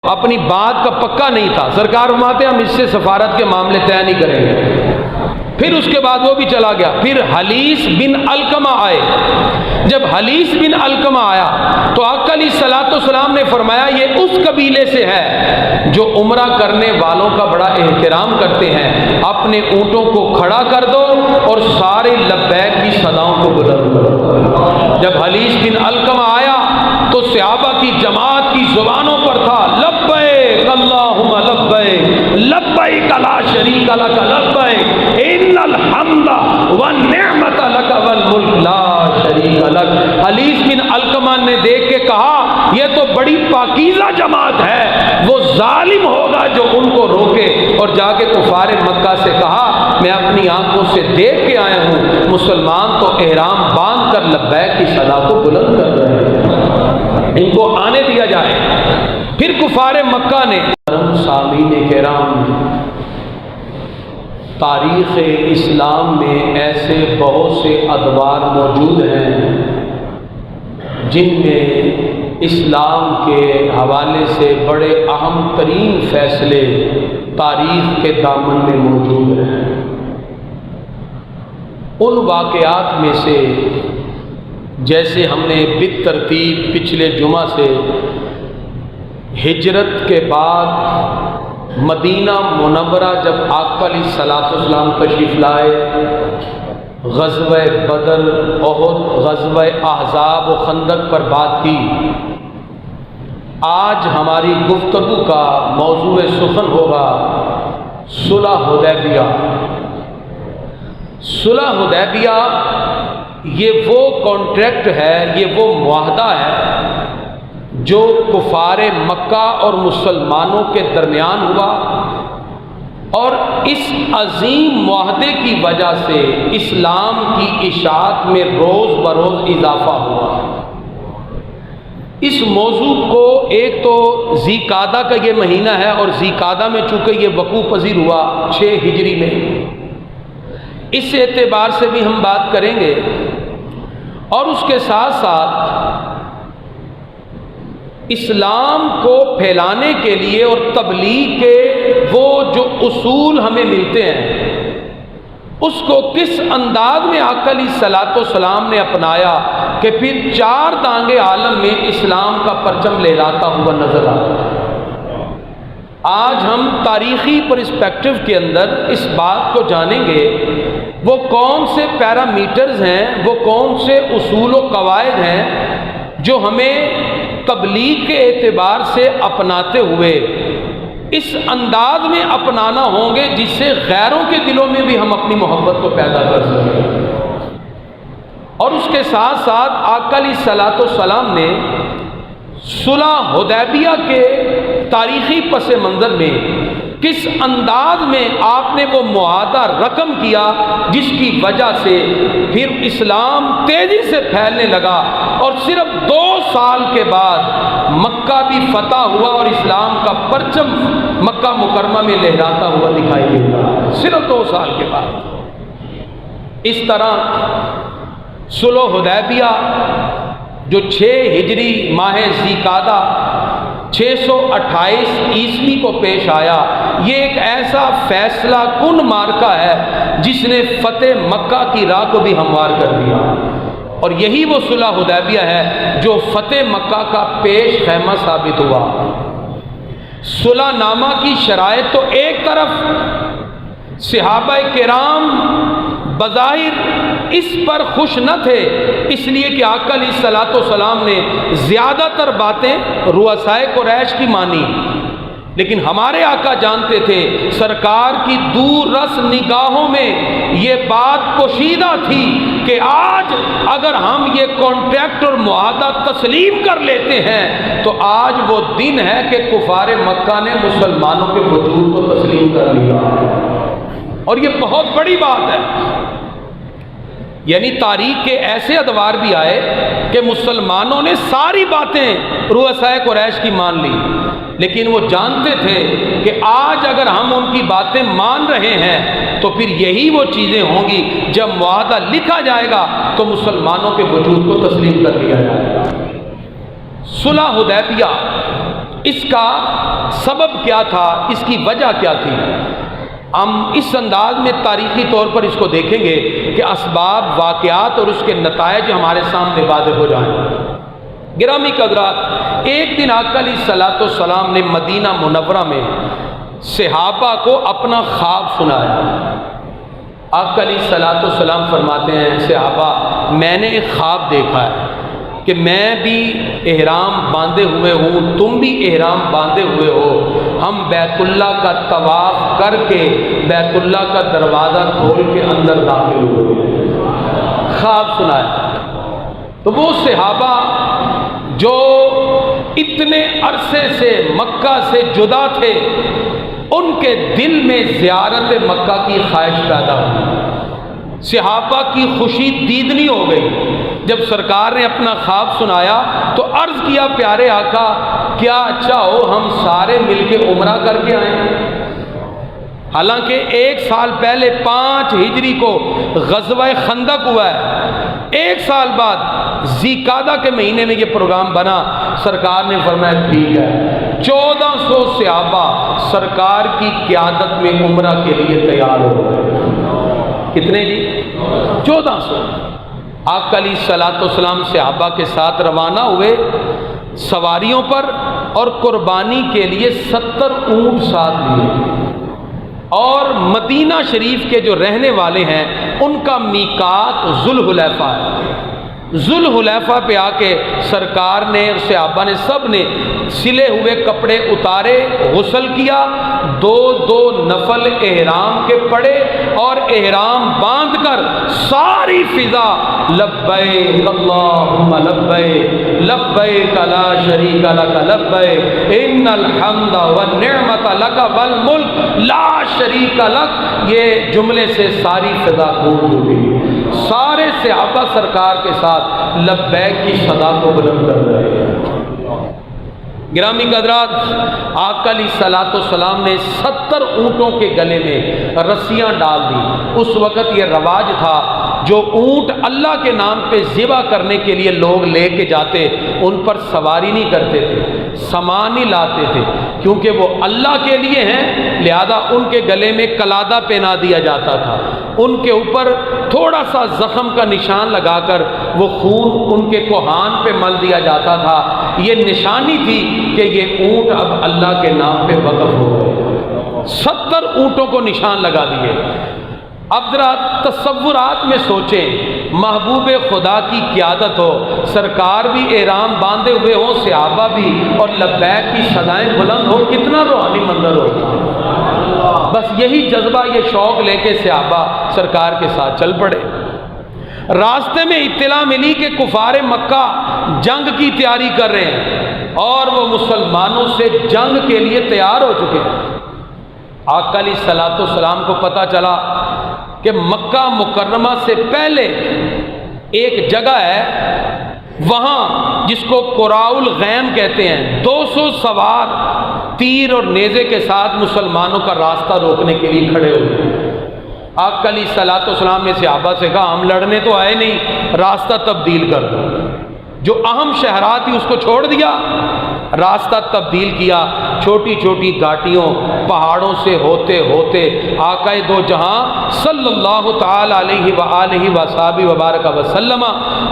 اپنی بات کا پکا نہیں تھا. سرکار فرماتے ہم اس سے سفارت کے معاملے طے نہیں کریں گے. پھر اس کے بعد وہ بھی چلا گیا. پھر حلیس بن علقمہ آئے. جب حلیس بن علقمہ آیا تو آقا علیہ الصلوۃ والسلام نے فرمایا یہ اس قبیلے سے ہے جو عمرہ کرنے والوں کا بڑا احترام کرتے ہیں. اپنے اونٹوں کو کھڑا کر دو اور سارے لبیک کی صداؤں کو بلند کرو. جب حلیس بن علقمہ آیا تو صحابہ کی جماعت کی زبانوں پر تھا لبیک اللہم لبیک لبیک لا شریک لک لبیک ان الحمد والنعمت لک والملک لا شریک لک. حلیس بن علقمہ نے دیکھ کے کہا یہ تو بڑی پاکیزہ جماعت ہے. وہ ظالم ہوگا جو ان کو روکے. اور جا کے کفار مکہ سے کہا میں اپنی آنکھوں سے دیکھ کے آیا ہوں مسلمان تو احرام باندھ کر لبیک کی صدا کو بلند کر رہے ہیں, ان کو آنے دیا جائے. پھر کفار مکہ نے سامعین کرام تاریخ اسلام میں ایسے بہت سے ادوار موجود ہیں جن میں اسلام کے حوالے سے بڑے اہم ترین فیصلے تاریخ کے دامن میں موجود ہیں. ان واقعات میں سے جیسے ہم نے بالترتیب پچھلے جمعہ سے ہجرت کے بعد مدینہ منورہ جب آقا علیہ الصلوۃ والسلام تشریف لائے, غزوہ بدر, احد, غزوہ احزاب و خندق پر بات کی. آج ہماری گفتگو کا موضوع سخن ہوگا صلح حدیبیہ. صلح حدیبیہ یہ وہ کانٹریکٹ ہے, یہ وہ معاہدہ ہے جو کفار مکہ اور مسلمانوں کے درمیان ہوا, اور اس عظیم معاہدے کی وجہ سے اسلام کی اشاعت میں روز بروز اضافہ ہوا. اس موضوع کو ایک تو ذی قعدہ کا یہ مہینہ ہے اور ذی قعدہ میں چونکہ یہ وقوع پذیر ہوا 6 ہجری میں, اس اعتبار سے بھی ہم بات کریں گے. اور اس کے ساتھ ساتھ اسلام کو پھیلانے کے لیے اور تبلیغ کے وہ جو اصول ہمیں ملتے ہیں اس کو کس انداز میں آقا علیہ الصلوۃ والسلام نے اپنایا کہ پھر 4 دانگے عالم میں اسلام کا پرچم لہراتا ہوا نظر آتا ہے. آج ہم تاریخی پرسپیکٹو کے اندر اس بات کو جانیں گے وہ کون سے پیرامیٹرز ہیں, وہ کون سے اصول و قواعد ہیں جو ہمیں تبلیغ کے اعتبار سے اپناتے ہوئے اس انداز میں اپنانا ہوں گے جس سے غیروں کے دلوں میں بھی ہم اپنی محبت کو پیدا کر سکیں. اور اس کے ساتھ ساتھ آقا علیہ الصلوۃ والسلام نے صلح حدیبیہ کے تاریخی پس منظر میں کس انداز میں آپ نے وہ معاہدہ رقم کیا جس کی وجہ سے پھر اسلام تیزی سے پھیلنے لگا اور صرف 2 سال کے بعد مکہ بھی فتح ہوا اور اسلام کا پرچم مکہ مکرمہ میں لہراتا ہوا دکھائی دیتا, صرف 2 سال کے بعد. اس طرح صلح حدیبیہ جو 6 ہجری ماہ ذی قعدہ 628 عیسوی کو پیش آیا, یہ ایک ایسا فیصلہ کن مارکہ ہے جس نے فتح مکہ کی راہ کو بھی ہموار کر دیا. اور یہی وہ صلح حدیبیہ ہے جو فتح مکہ کا پیش خیمہ ثابت ہوا. صلح نامہ کی شرائط تو ایک طرف صحابہ کرام بظاہر اس پر خوش نہ تھے, اس لیے کہ آقا علیہ الصلوۃ والسلام نے زیادہ تر باتیں رؤسائے قریش کی مانی, لیکن ہمارے آقا جانتے تھے سرکار کی دور رس نگاہوں میں یہ بات پوشیدہ تھی کہ آج اگر ہم یہ کانٹریکٹ اور معاہدہ تسلیم کر لیتے ہیں تو آج وہ دن ہے کہ کفار مکہ نے مسلمانوں کے وجود کو تسلیم کر لیا. اور یہ بہت بڑی بات ہے. یعنی تاریخ کے ایسے ادوار بھی آئے کہ مسلمانوں نے ساری باتیں رؤسائے قریش کی مان لی, لیکن وہ جانتے تھے کہ آج اگر ہم ان کی باتیں مان رہے ہیں تو پھر یہی وہ چیزیں ہوں گی جب معاہدہ لکھا جائے گا تو مسلمانوں کے وجود کو تسلیم کر لیا جائے گا. صلح حدیبیہ اس کا سبب کیا تھا، اس کی وجہ کیا تھی؟ ہم اس انداز میں تاریخی طور پر اس کو دیکھیں گے کہ اسباب، واقعات اور اس کے نتائج ہمارے سامنے واضح ہو جائیں۔ گرامی قدرات، ایک دن آقا علیہ الصلوۃ والسلام نے مدینہ منورہ میں صحابہ کو اپنا خواب سنایا۔ آقا علیہ الصلوۃ والسلام فرماتے ہیں، صحابہ میں نے ایک خواب دیکھا ہے کہ میں بھی احرام باندھے ہوئے ہوں، تم بھی احرام باندھے ہوئے ہو، ہم بیت اللہ کا طواف کر کے بیت اللہ کا دروازہ کھول کے اندر داخل ہوئے۔ خواب سنایا۔ تو وہ صحابہ جو اتنے عرصے سے مکہ سے جدا تھے، ان کے دل میں زیارت مکہ کی خواہش پیدا ہوئی۔ صحابہ کی خوشی دیدنی ہو گئی۔ جب سرکار نے اپنا خواب سنایا تو عرض کیا، پیارے آقا کیا اچھا ہو ہم سارے مل کے عمرہ کر کے آئیں۔ حالانکہ 1 سال پہلے 5 ہجری کو غزوہ خندق ہوا ہے، 1 سال بعد ذی قعدہ کے مہینے میں یہ پروگرام بنا۔ سرکار نے فرمایا ٹھیک ہے، 1400 صحابہ سرکار کی قیادت میں عمرہ کے لیے تیار ہو گئے۔ کتنے جی؟ 1400۔ آقا علیہ الصلوۃ والسلام صحابہ کے ساتھ روانہ ہوئے سواریوں پر، اور قربانی کے لیے 70 اونٹ ساتھ لیے۔ اور مدینہ شریف کے جو رہنے والے ہیں ان کا میقات ذوالحلیفہ ہے۔ ذوالحلیفہ پہ آ کے سرکار نے اور صحابہ نے سب نے سلے ہوئے کپڑے اتارے، غسل کیا، 2 نفل احرام کے پڑے، اور احرام باندھ کر ساری فضا لبیک اللہم لبیک لبیک لا شریک لک لبیک ان الحمد والنعمت لک والملک لا شریک لک، یہ جملے سے ساری فضا گونج اٹھی۔ سارے صحابہ سرکار کے ساتھ لبیک کی صدا کو بلند کر رہے ہیں۔ گرامی قدرات، آقا علیہ الصلوۃ والسلام نے 70 اونٹوں کے گلے میں رسیاں ڈال دی۔ اس وقت یہ رواج تھا، جو اونٹ اللہ کے نام پہ ذبح کرنے کے لیے لوگ لے کے جاتے، ان پر سواری نہیں کرتے تھے، سامان نہیں لاتے تھے، کیونکہ وہ اللہ کے لیے ہیں، لہذا ان کے گلے میں قلادہ پہنا دیا جاتا تھا، ان کے اوپر تھوڑا سا زخم کا نشان لگا کر وہ خون ان کے کوہان پہ مل دیا جاتا تھا۔ یہ نشانی تھی کہ یہ اونٹ اب اللہ کے نام پہ وقف ہو گئے۔ 70 اونٹوں کو نشان لگا دیے۔ اب ذرا تصورات میں سوچیں، محبوب خدا کی قیادت ہو، سرکار بھی احرام باندھے ہوئے ہوں، صحابہ بھی، اور لبیک کی صدائیں بلند ہو، کتنا روحانی منظر ہوگا۔ بس یہی جذبہ، یہ شوق لے کے صحابہ سرکار کے ساتھ چل پڑے۔ راستے میں اطلاع ملی کہ کفار مکہ جنگ کی تیاری کر رہے ہیں، اور وہ مسلمانوں سے جنگ کے لیے تیار ہو چکے ہیں۔ آقا علیہ الصلوۃ والسلام کو پتہ چلا کہ مکہ مکرمہ سے پہلے ایک جگہ ہے، وہاں جس کو قراء الغیم کہتے ہیں، 200 سوار تیر اور نیزے کے ساتھ مسلمانوں کا راستہ روکنے کے لیے کھڑے ہوئے۔ آقا علیہ الصلوۃ والسلام نے صحابہ سے کہا، ہم لڑنے تو آئے نہیں، راستہ تبدیل کر دو۔ جو اہم شہرات تھی اس کو چھوڑ دیا، راستہ تبدیل کیا۔ چھوٹی چھوٹی گھاٹیوں، پہاڑوں سے ہوتے ہوتے آقا دو جہاں صلی اللہ تعالی علیہ وآلہ وصحبہ وبارک وسلم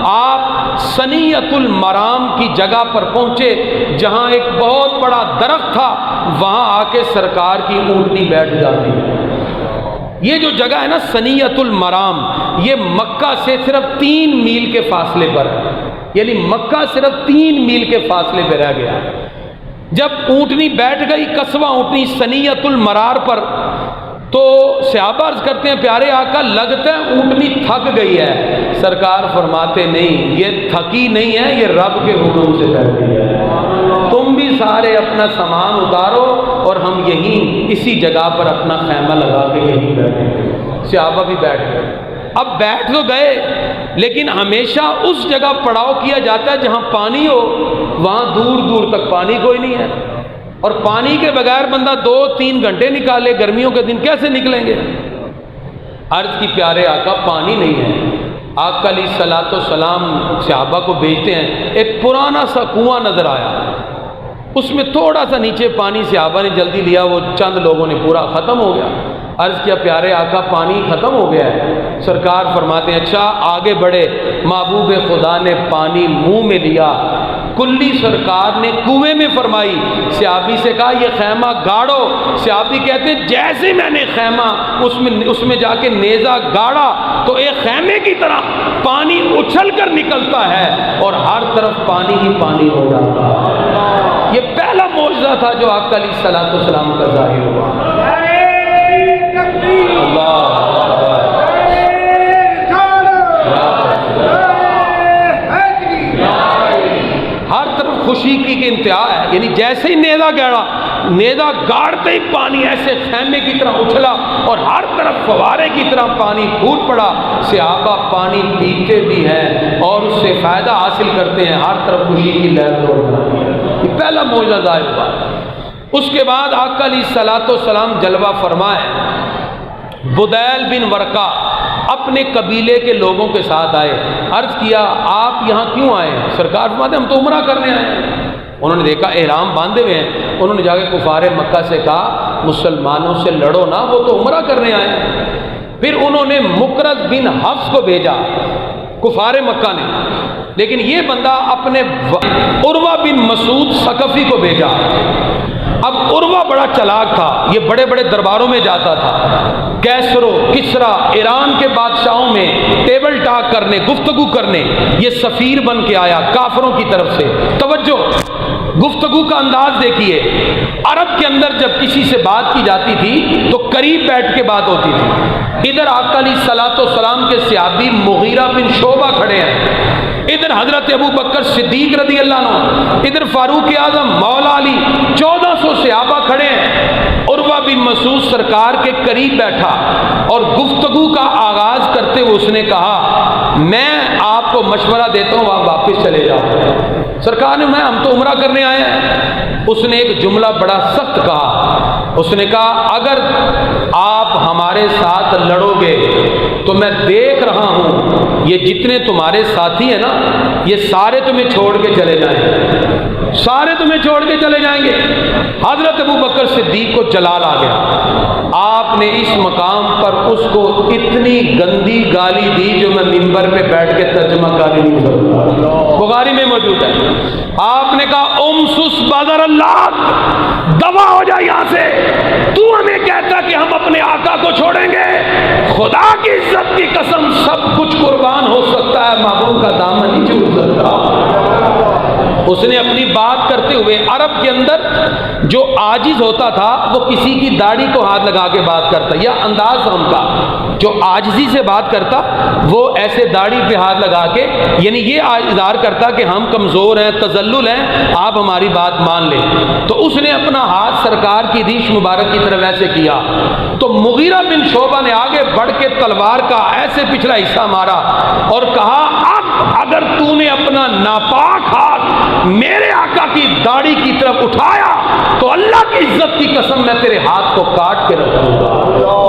آپ ثنیۃ المرام کی جگہ پر پہنچے، جہاں ایک بہت بڑا درخت تھا، وہاں آ کے سرکار کی اونٹنی بیٹھ جاتی ہے۔ یہ جو جگہ ہے نا ثنیۃ المرام، یہ مکہ سے صرف 3 میل کے فاصلے پر ہے، یعنی مکہ صرف 3 میل کے فاصلے پہ رہ گیا۔ جب اونٹنی بیٹھ گئی، قصبہ اونٹنی ثنیۃ المرار پر، تو صحابہ عرض کرتے ہیں، پیارے آقا لگتا ہے اونٹنی تھک گئی ہے۔ سرکار فرماتے نہیں، یہ تھکی نہیں ہے، یہ رب کے حکم سے بیٹھی ہے۔ تم بھی سارے اپنا سامان اتارو اور ہم یہیں اسی جگہ پر اپنا خیمہ لگا کے یہیں بیٹھیں۔ صحابہ بھی بیٹھ گئے۔ اب بیٹھ تو گئے، لیکن ہمیشہ اس جگہ پڑاؤ کیا جاتا ہے جہاں پانی ہو، وہاں دور دور تک پانی کوئی نہیں ہے، اور پانی کے بغیر بندہ 2-3 گھنٹے نکالے، گرمیوں کے دن کیسے نکلیں گے؟ عرض کی پیارے آقا پانی نہیں ہے۔ آقا علیہ الصلوۃ والسلام صحابہ کو بھیجتے ہیں، ایک پرانا سا کنواں نظر آیا، اس میں تھوڑا سا نیچے پانی صحابہ نے جلدی لیا، وہ چند لوگوں نے پورا ختم ہو گیا۔ عرض کیا پیارے آقا پانی ختم ہو گیا ہے؟ سرکار فرماتے ہیں اچھا آگے بڑھے، محبوب خدا نے پانی منہ میں لیا، کلی سرکار نے کنویں میں فرمائی، صحابی سے کہا یہ خیمہ گاڑو۔ صحابی کہتے ہیں جیسے میں نے خیمہ اس میں جا کے نیزہ گاڑا تو ایک خیمے کی طرح پانی اچھل کر نکلتا ہے اور ہر طرف پانی ہی پانی ہو جاتا ہے۔ یہ پہلا معجزہ تھا جو آقا علیہ الصلوۃ والسلام کا ظاہر ہوا۔ ہر طرف خوشی کی انتہا ہے، یعنی جیسے ہی نیزہ گاڑتے ہی پانی ایسے خیمے کی طرح اچھلا اور ہر طرف فوارے کی طرح پانی پھوٹ پڑا۔ صحابہ پانی پیتے بھی ہیں اور اس سے فائدہ حاصل کرتے ہیں، ہر طرف خوشی کی لہر دوڑ رہی ہے۔ یہ پہلا معجزہ ظاہر ہوا۔ اس کے بعد آقا علیہ الصلوۃ والسلام جلوہ فرمائے، بدیل بن ورقہ اپنے قبیلے کے لوگوں کے ساتھ آئے۔ عرض کیا آپ یہاں کیوں آئے ہیں؟ سرکار فرماتے ہم تو عمرہ کرنے آئے ہیں۔ انہوں نے دیکھا احرام باندھے ہوئے ہیں، انہوں نے جا کے کفار مکہ سے کہا مسلمانوں سے لڑو نا، وہ تو عمرہ کرنے آئے ہیں۔ پھر انہوں نے مقرض بن حفص کو بھیجا کفار مکہ نے، لیکن یہ بندہ اپنے عروہ بن مسعود ثقفی کو بھیجا۔ اب عروہ بڑا چلاک تھا، یہ بڑے بڑے درباروں میں جاتا تھا، کیسر و کسرا ایران کے بادشاہوں میں ٹیبل ٹاک کرنے، گفتگو کرنے یہ سفیر بن کے آیا کافروں کی طرف سے۔ توجہ، گفتگو کا انداز دیکھیے، عرب کے اندر جب کسی سے بات کی جاتی تھی تو قریب بیٹھ کے بات ہوتی تھی۔ ادھر آقا علیہ الصلوۃ والسلام کے صحابی مغیرہ بن شعبہ کھڑے ہیں، ادھر حضرت ابو بکر صدیق رضی اللہ عنہ، ادھر فاروق اعظم مولا علی، 1400 صحابہ کھڑے ہیں۔ عروہ بن مسعود سرکار کے قریب بیٹھا اور گفتگو کا آغاز کرتے ہوئے اس نے کہا میں آپ کو مشورہ دیتا ہوں آپ واپس چلے جاؤ۔ سرکار نے ہم تو عمرہ کرنے آئے ہیں۔ اس نے ایک جملہ بڑا سخت کہا، اس نے کہا اگر آپ ہمارے ساتھ لڑو گے تو میں دیکھ رہا ہوں یہ جتنے تمہارے ساتھی ہیں نا یہ سارے تمہیں چھوڑ کے چلے جائیں گے، سارے تمہیں چھوڑ کے چلے جائیں گے۔ حضرت ابو بکر صدیق کو جلال آ گیا، آپ نے اس مقام پر اس کو اتنی گندی گالی دی جو میں منبر پہ بیٹھ کے ترجمہ گالی نہیں کرتا، بخاری میں موجود ہے۔ آپ نے کہا امسس بدر اللہ، دفع ہو جا یہاں سے، تو ہمیں کہتا کہ ہم اپنے آقا کو چھوڑیں گے؟ خدا کی عزت کی قسم سب کچھ قربان ہو سکتا ہے، محبوب کا دامن نہیں چھوٹ سکتا۔ اس نے اپنی بات کرتے ہوئے عرب کے اندر جو عاجز ہوتا تھا وہ کسی کی داڑھی کو ہاتھ لگا کے بات کرتا، یا انداز ہم کا جو عاجزی سے بات کرتا وہ ایسے داڑھی پہ ہاتھ لگا کے یعنی یہ اظہار کرتا کہ ہم کمزور ہیں، تذلل ہیں، آپ ہماری بات مان لیں۔ تو اس نے اپنا ہاتھ سرکار کی ریش مبارک کی طرف ایسے کیا تو مغیرہ بن شعبہ نے آگے بڑھ کے تلوار کا ایسے پچھلا حصہ مارا اور کہا اب اگر تو نے اپنا ناپاک ہاتھ میرے آقا کی داڑھی کی طرف اٹھایا تو اللہ کی عزت کی قسم میں تیرے ہاتھ کو کاٹ کے رکھوں گا۔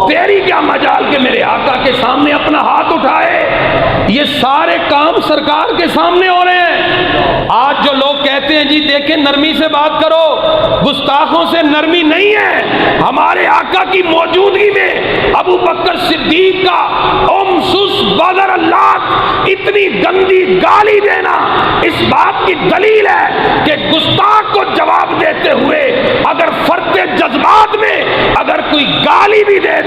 تیری کیا مجال کہ میرے آقا کے سامنے اپنا ہاتھ اٹھائے؟ یہ سارے کام سرکار کے سامنے ہو رہے ہیں۔ آج جو لوگ کہتے ہیں جی دیکھیں نرمی سے بات کرو، گستاخوں سے نرمی نہیں ہے۔ ہمارے آقا کی موجودگی میں ابو بکر صدیق کا امسس بدر اللہ اتنی گندی گالی دینا اس بات کی دلیل ہے کہ گستاخ کو جواب دیتے ہوئے اگر فرط جذبات میں اگر کوئی گالی بھی دے دے